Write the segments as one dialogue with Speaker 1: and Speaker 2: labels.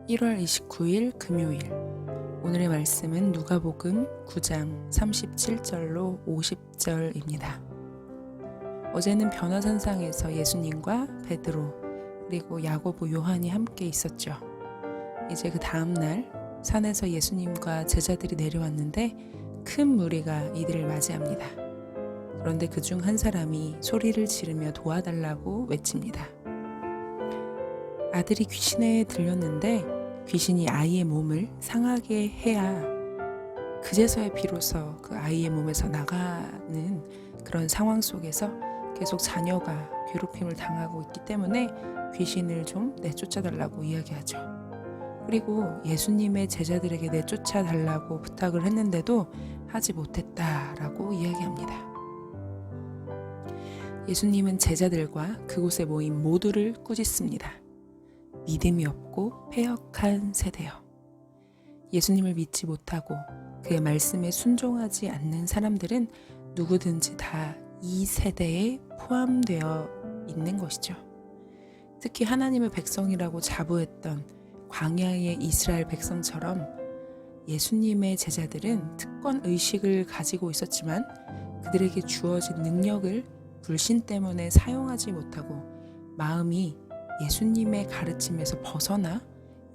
Speaker 1: 1월 29일 금요일. 오늘의 말씀은 누가복음 9장 37절로 50절입니다. 어제는 변화산상에서 예수님과 베드로 그리고 야고보, 요한이 함께 있었죠. 이제 그 다음날 산에서 예수님과 제자들이 내려왔는데 큰 무리가 이들을 맞이합니다. 그런데 그중 한 사람이 소리를 지르며 도와달라고 외칩니다. 아들이 귀신에 들렸는데 귀신이 아이의 몸을 상하게 해야 그제서야 비로소 그 아이의 몸에서 나가는 그런 상황 속에서 계속 자녀가 괴롭힘을 당하고 있기 때문에 귀신을 좀 내쫓아달라고 이야기하죠. 그리고 예수님의 제자들에게 내쫓아달라고 부탁을 했는데도 하지 못했다라고 이야기합니다. 예수님은 제자들과 그곳에 모인 모두를 꾸짖습니다. 믿음이 없고 패역한 세대여. 예수님을 믿지 못하고 그의 말씀에 순종하지 않는 사람들은 누구든지 다 이 세대에 포함되어 있는 것이죠. 특히 하나님의 백성이라고 자부했던 광야의 이스라엘 백성처럼 예수님의 제자들은 특권 의식을 가지고 있었지만 그들에게 주어진 능력을 불신 때문에 사용하지 못하고 마음이 예수님의 가르침에서 벗어나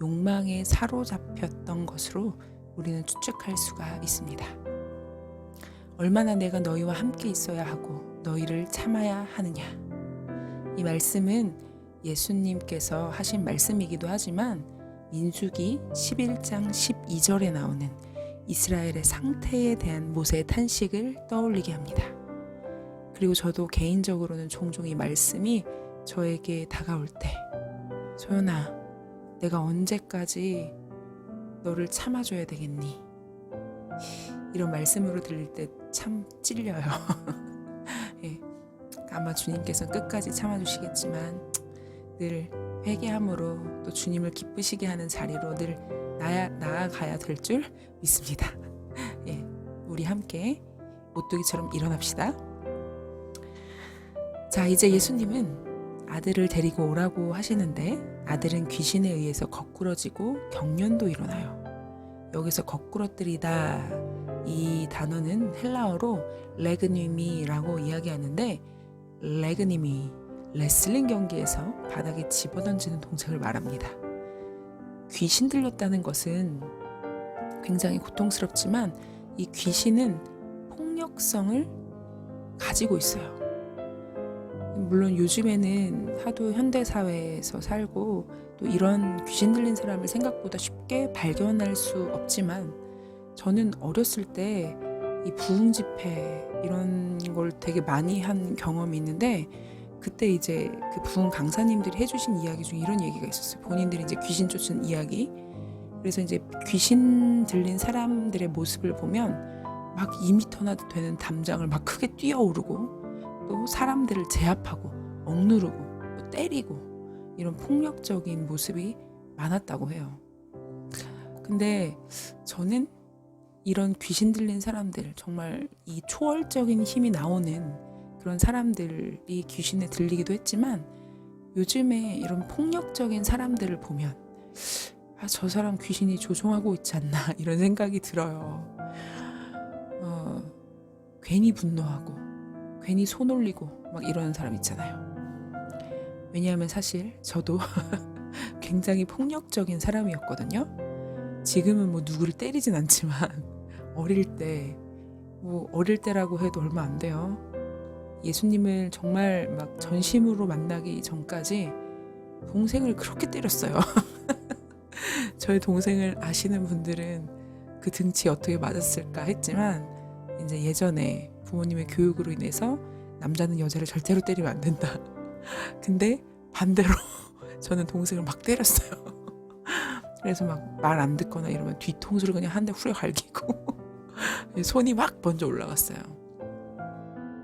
Speaker 1: 욕망에 사로잡혔던 것으로 우리는 추측할 수가 있습니다. 얼마나 내가 너희와 함께 있어야 하고 너희를 참아야 하느냐. 이 말씀은 예수님께서 하신 말씀이기도 하지만 민수기 11장 12절에 나오는 이스라엘의 상태에 대한 모세의 탄식을 떠올리게 합니다. 그리고 저도 개인적으로는 종종 이 말씀이 저에게 다가올 때 소연아, 내가 언제까지 너를 참아줘야 되겠니? 이런 말씀으로 들릴 때 참 찔려요. 예, 아마 주님께서는 끝까지 참아주시겠지만 늘 회개함으로 또 주님을 기쁘시게 하는 자리로 늘 나아가야 될 줄 믿습니다. 예, 우리 함께 오뚜기처럼 일어납시다. 자, 이제 예수님은 아들을 데리고 오라고 하시는데 아들은 귀신에 의해서 거꾸러지고 경련도 일어나요. 여기서 거꾸러뜨리다 이 단어는 헬라어로 레그니미라고 이야기하는데 레그니미, 레슬링 경기에서 바닥에 집어던지는 동작을 말합니다. 귀신 들렸다는 것은 굉장히 고통스럽지만 이 귀신은 폭력성을 가지고 있어요. 물론 요즘에는 하도 현대사회에서 살고 또 이런 귀신 들린 사람을 생각보다 쉽게 발견할 수 없지만 저는 어렸을 때 이 부흥 집회 이런 걸 되게 많이 한 경험이 있는데 그때 이제 그 부흥 강사님들이 해주신 이야기 중에 이런 얘기가 있었어요. 본인들이 이제 귀신 쫓은 이야기. 그래서 이제 귀신 들린 사람들의 모습을 보면 막 2m나 되는 담장을 막 크게 뛰어오르고 또 사람들을 제압하고 억누르고 또 때리고 이런 폭력적인 모습이 많았다고 해요. 근데 저는 이런 귀신 들린 사람들, 정말 이 초월적인 힘이 나오는 그런 사람들이 귀신에 들리기도 했지만 요즘에 이런 폭력적인 사람들을 보면 저 사람 귀신이 조종하고 있지 않나 이런 생각이 들어요. 괜히 분노하고 괜히 손 올리고 막 이러는 사람 있잖아요. 왜냐하면 사실 저도 굉장히 폭력적인 사람이었거든요. 지금은 뭐 누구를 때리진 않지만 어릴 때라고 해도 얼마 안 돼요. 예수님을 정말 막 전심으로 만나기 전까지 동생을 그렇게 때렸어요. 저희 동생을 아시는 분들은 그 등치 어떻게 맞았을까 했지만 이제 예전에 부모님의 교육으로 인해서 남자는 여자를 절대로 때리면 안 된다. 근데 반대로 저는 동생을 막 때렸어요. 그래서 막 말 안 듣거나 이러면 뒤통수를 그냥 한 대 후려 갈기고 손이 막 먼저 올라갔어요.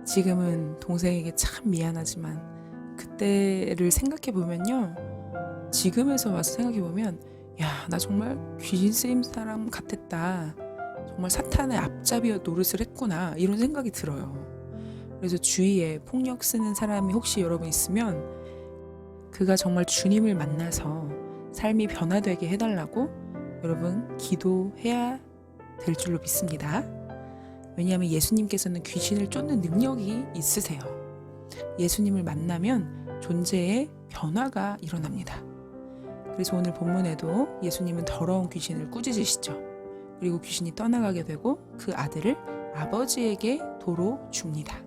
Speaker 1: 지금은 동생에게 참 미안하지만 그때를 생각해 보면요. 지금에서 와서 생각해 보면 야, 나 정말 귀신 쓰임 사람 같았다. 정말 사탄의 앞잡이 노릇을 했구나. 이런 생각이 들어요. 그래서 주위에 폭력 쓰는 사람이 혹시 여러분 있으면 그가 정말 주님을 만나서 삶이 변화되게 해달라고 여러분 기도해야 될 줄로 믿습니다. 왜냐하면 예수님께서는 귀신을 쫓는 능력이 있으세요. 예수님을 만나면 존재의 변화가 일어납니다. 그래서 오늘 본문에도 예수님은 더러운 귀신을 꾸짖으시죠. 그리고 귀신이 떠나가게 되고 그 아들을 아버지에게 도로 줍니다.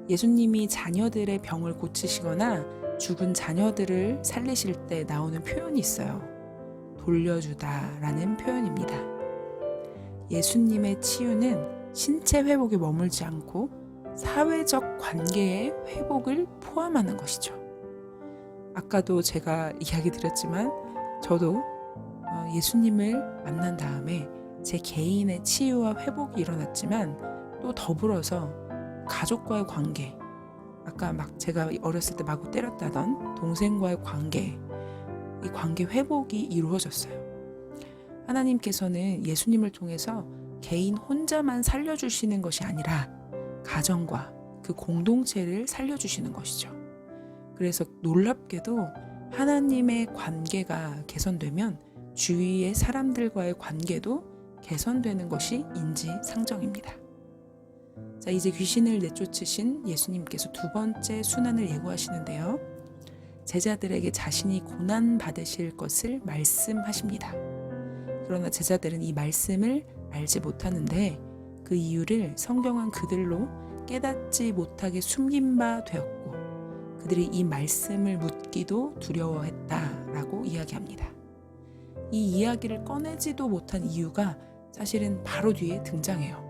Speaker 1: 예수님이 자녀들의 병을 고치시거나 죽은 자녀들을 살리실 때 나오는 표현이 있어요. 돌려주다 라는 표현입니다. 예수님의 치유는 신체 회복에 머물지 않고 사회적 관계의 회복을 포함하는 것이죠. 아까도 제가 이야기 드렸지만 저도 예수님을 만난 다음에 제 개인의 치유와 회복이 일어났지만 또 더불어서 가족과의 관계, 아까 제가 어렸을 때 마구 때렸다던 동생과의 관계, 이 관계 회복이 이루어졌어요. 하나님께서는 예수님을 통해서 개인 혼자만 살려주시는 것이 아니라 가정과 그 공동체를 살려주시는 것이죠. 그래서 놀랍게도 하나님의 관계가 개선되면 주위의 사람들과의 관계도 개선되는 것이 인지상정입니다. 자, 이제 귀신을 내쫓으신 예수님께서 두 번째 순환을 예고하시는데요. 제자들에게 자신이 고난받으실 것을 말씀하십니다. 그러나 제자들은 이 말씀을 알지 못하는데 그 이유를 성경은 그들로 깨닫지 못하게 숨긴 바 되었고 그들이 이 말씀을 묻기도 두려워했다라고 이야기합니다. 이 이야기를 꺼내지도 못한 이유가 사실은 바로 뒤에 등장해요.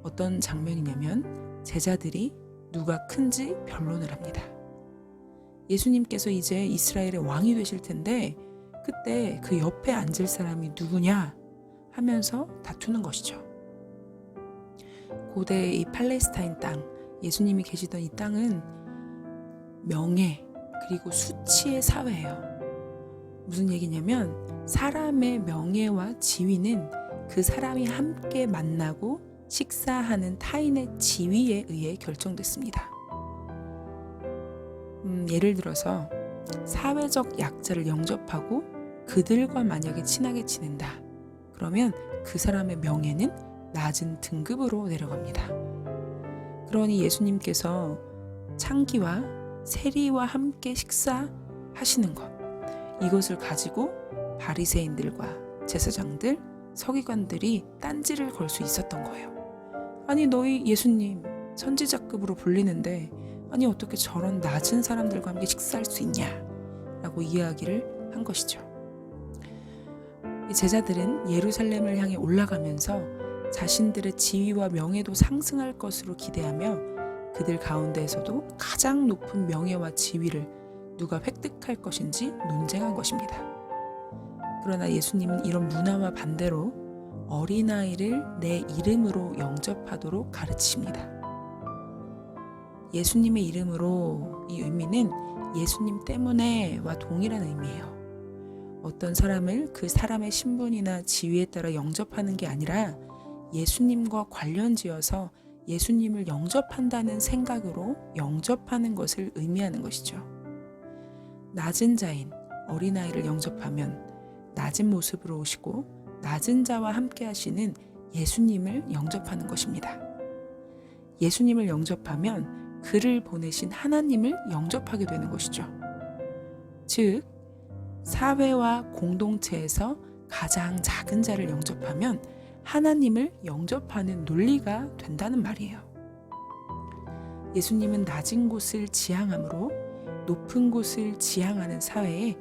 Speaker 1: 어떤 장면이냐면 제자들이 누가 큰지 변론을 합니다. 예수님께서 이제 이스라엘의 왕이 되실 텐데 그때 그 옆에 앉을 사람이 누구냐 하면서 다투는 것이죠. 고대 이 팔레스타인 땅, 예수님이 계시던 이 땅은 명예 그리고 수치의 사회예요. 무슨 얘기냐면 사람의 명예와 지위는 그 사람이 함께 만나고 식사하는 타인의 지위에 의해 결정됐습니다. 예를 들어서 사회적 약자를 영접하고 그들과 만약에 친하게 지낸다. 그러면 그 사람의 명예는 낮은 등급으로 내려갑니다. 그러니 예수님께서 창기와 세리와 함께 식사하시는 것, 이것을 가지고 바리새인들과 제사장들, 서기관들이 딴지를 걸 수 있었던 거예요. 아니 너희 예수님 선지자급으로 불리는데 아니 어떻게 저런 낮은 사람들과 함께 식사할 수 있냐 라고 이야기를 한 것이죠. 제자들은 예루살렘을 향해 올라가면서 자신들의 지위와 명예도 상승할 것으로 기대하며 그들 가운데에서도 가장 높은 명예와 지위를 누가 획득할 것인지 논쟁한 것입니다. 그러나 예수님은 이런 문화와 반대로 어린아이를 내 이름으로 영접하도록 가르치십니다. 예수님의 이름으로 이 의미는 예수님 때문에와 동일한 의미예요. 어떤 사람을 그 사람의 신분이나 지위에 따라 영접하는 게 아니라 예수님과 관련지어서 예수님을 영접한다는 생각으로 영접하는 것을 의미하는 것이죠. 낮은 자인 어린아이를 영접하면 낮은 모습으로 오시고 낮은 자와 함께 하시는 예수님을 영접하는 것입니다. 예수님을 영접하면 그를 보내신 하나님을 영접하게 되는 것이죠. 즉, 사회와 공동체에서 가장 작은 자를 영접하면 하나님을 영접하는 논리가 된다는 말이에요. 예수님은 낮은 곳을 지향함으로 높은 곳을 지향하는 사회에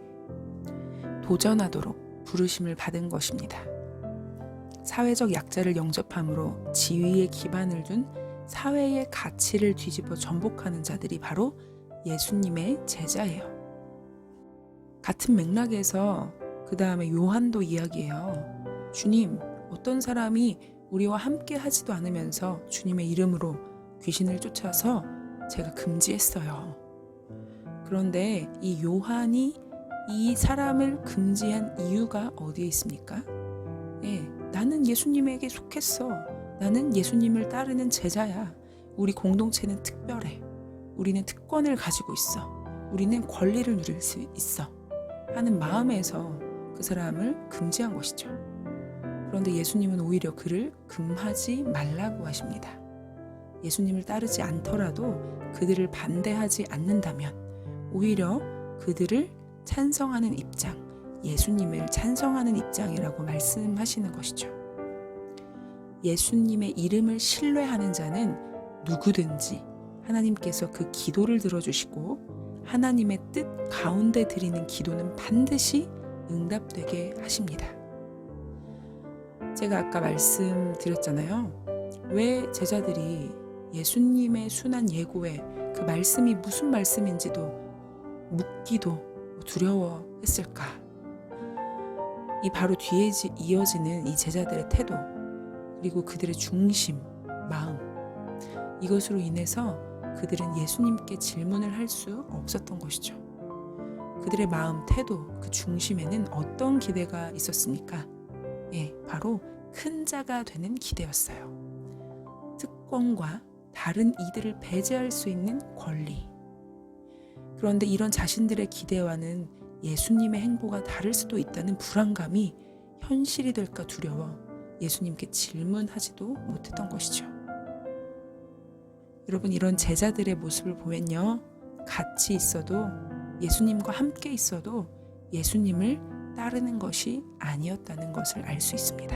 Speaker 1: 도전하도록 부르심을 받은 것입니다. 사회적 약자를 영접함으로 지위에 기반을 둔 사회의 가치를 뒤집어 전복하는 자들이 바로 예수님의 제자예요. 같은 맥락에서 그 다음에 요한도 이야기해요. 주님, 어떤 사람이 우리와 함께 하지도 않으면서 주님의 이름으로 귀신을 쫓아서 제가 금지했어요. 그런데 이 요한이 이 사람을 금지한 이유가 어디에 있습니까? 나는 예수님에게 속했어. 나는 예수님을 따르는 제자야. 우리 공동체는 특별해. 우리는 특권을 가지고 있어. 우리는 권리를 누릴 수 있어. 하는 마음에서 그 사람을 금지한 것이죠. 그런데 예수님은 오히려 그를 금하지 말라고 하십니다. 예수님을 따르지 않더라도 그들을 반대하지 않는다면 오히려 그들을 찬성하는 입장, 예수님을 찬성하는 입장이라고 말씀하시는 것이죠. 예수님의 이름을 신뢰하는 자는 누구든지 하나님께서 그 기도를 들어주시고 하나님의 뜻 가운데 드리는 기도는 반드시 응답되게 하십니다. 제가 아까 말씀드렸잖아요. 왜 제자들이 예수님의 순한 예고에 그 말씀이 무슨 말씀인지도 묻기도 두려워했을까? 이 바로 뒤에 이어지는 이 제자들의 태도, 그리고 그들의 중심, 마음, 이것으로 인해서 그들은 예수님께 질문을 할 수 없었던 것이죠. 그들의 마음, 태도, 그 중심에는 어떤 기대가 있었습니까? 바로 큰 자가 되는 기대였어요. 특권과 다른 이들을 배제할 수 있는 권리. 그런데 이런 자신들의 기대와는 예수님의 행보가 다를 수도 있다는 불안감이 현실이 될까 두려워 예수님께 질문하지도 못했던 것이죠. 여러분, 이런 제자들의 모습을 보면요, 같이 있어도, 예수님과 함께 있어도 예수님을 따르는 것이 아니었다는 것을 알 수 있습니다.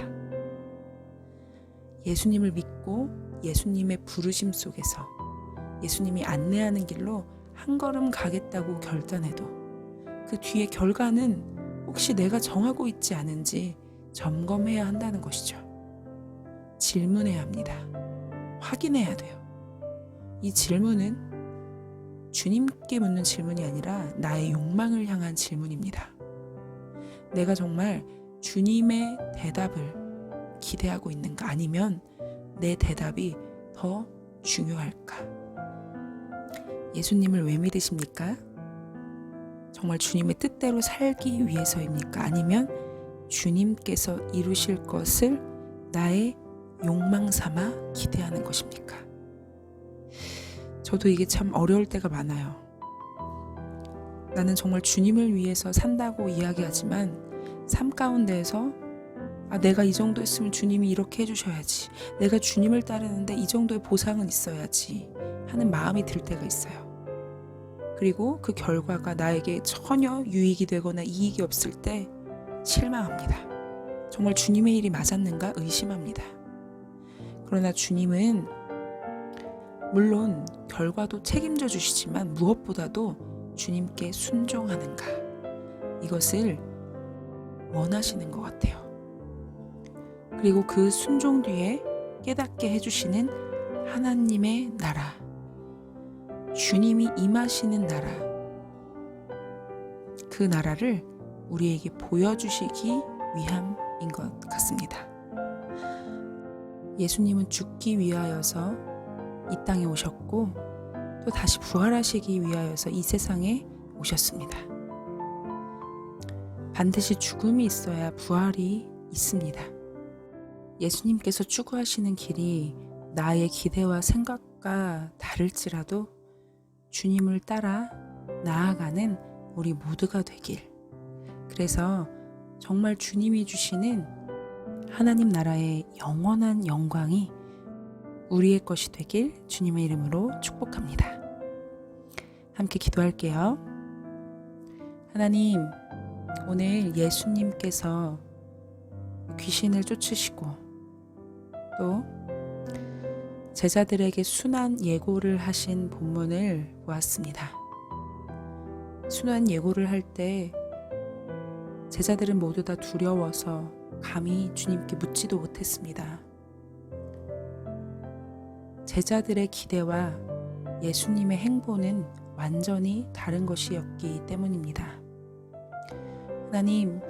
Speaker 1: 예수님을 믿고 예수님의 부르심 속에서 예수님이 안내하는 길로 한 걸음 가겠다고 결단해도 그 뒤의 결과는 혹시 내가 정하고 있지 않은지 점검해야 한다는 것이죠. 질문해야 합니다. 확인해야 돼요. 이 질문은 주님께 묻는 질문이 아니라 나의 욕망을 향한 질문입니다. 내가 정말 주님의 대답을 기대하고 있는가? 아니면 내 대답이 더 중요할까? 예수님을 왜 믿으십니까? 정말 주님의 뜻대로 살기 위해서입니까? 아니면 주님께서 이루실 것을 나의 욕망 삼아 기대하는 것입니까? 저도 이게 참 어려울 때가 많아요. 나는 정말 주님을 위해서 산다고 이야기하지만 삶 가운데에서 내가 이 정도 했으면 주님이 이렇게 해주셔야지, 내가 주님을 따르는데 이 정도의 보상은 있어야지 하는 마음이 들 때가 있어요. 그리고 그 결과가 나에게 전혀 유익이 되거나 이익이 없을 때 실망합니다. 정말 주님의 일이 맞았는가 의심합니다. 그러나 주님은 물론 결과도 책임져 주시지만 무엇보다도 주님께 순종하는가, 이것을 원하시는 것 같아요. 그리고 그 순종 뒤에 깨닫게 해주시는 하나님의 나라, 주님이 임하시는 나라, 그 나라를 우리에게 보여주시기 위함인 것 같습니다. 예수님은 죽기 위하여서 이 땅에 오셨고 또 다시 부활하시기 위하여서 이 세상에 오셨습니다. 반드시 죽음이 있어야 부활이 있습니다. 예수님께서 추구하시는 길이 나의 기대와 생각과 다를지라도 주님을 따라 나아가는 우리 모두가 되길, 그래서 정말 주님이 주시는 하나님 나라의 영원한 영광이 우리의 것이 되길 주님의 이름으로 축복합니다. 함께 기도할게요. 하나님, 오늘 예수님께서 귀신을 쫓으시고 또 제자들에게 순한 예고를 하신 본문을 보았습니다. 순한 예고를 할 때 제자들은 모두 다 두려워서 감히 주님께 묻지도 못했습니다. 제자들의 기대와 예수님의 행보는 완전히 다른 것이었기 때문입니다. 하나님,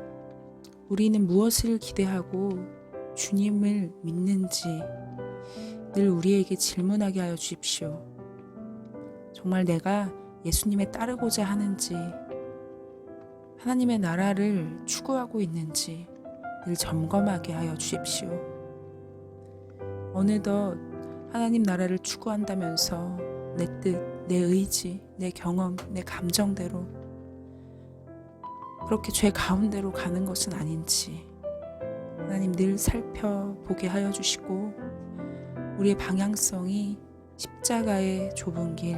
Speaker 1: 우리는 무엇을 기대하고 주님을 믿는지 늘 우리에게 질문하게 하여 주십시오. 정말 내가 예수님에 따르고자 하는지, 하나님의 나라를 추구하고 있는지 늘 점검하게 하여 주십시오. 어느덧 하나님 나라를 추구한다면서 내 뜻, 내 의지, 내 경험, 내 감정대로 그렇게 죄 가운데로 가는 것은 아닌지 하나님 늘 살펴보게 하여 주시고 우리의 방향성이 십자가의 좁은 길,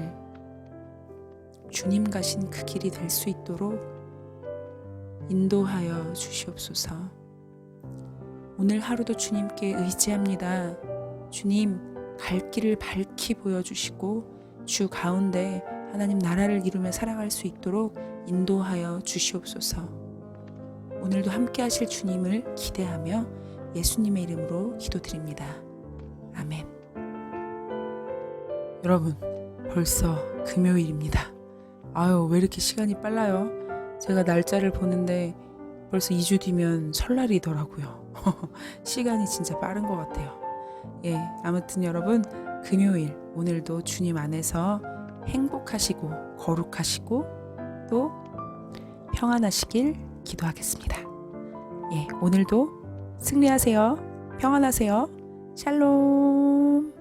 Speaker 1: 주님 가신 그 길이 될 수 있도록 인도하여 주시옵소서. 오늘 하루도 주님께 의지합니다. 주님, 갈 길을 밝히 보여주시고 주 가운데 하나님 나라를 이루며 살아갈 수 있도록 인도하여 주시옵소서. 오늘도 함께 하실 주님을 기대하며 예수님의 이름으로 기도드립니다. 아멘. 여러분, 벌써 금요일입니다. 아유, 왜 이렇게 시간이 빨라요? 제가 날짜를 보는데 벌써 2주 뒤면 설날이더라고요. 시간이 진짜 빠른 것 같아요. 예, 아무튼 여러분, 금요일 오늘도 주님 안에서 행복하시고 거룩하시고 또 평안하시길 기도하겠습니다. 예, 오늘도 승리하세요. 평안하세요. 샬롬.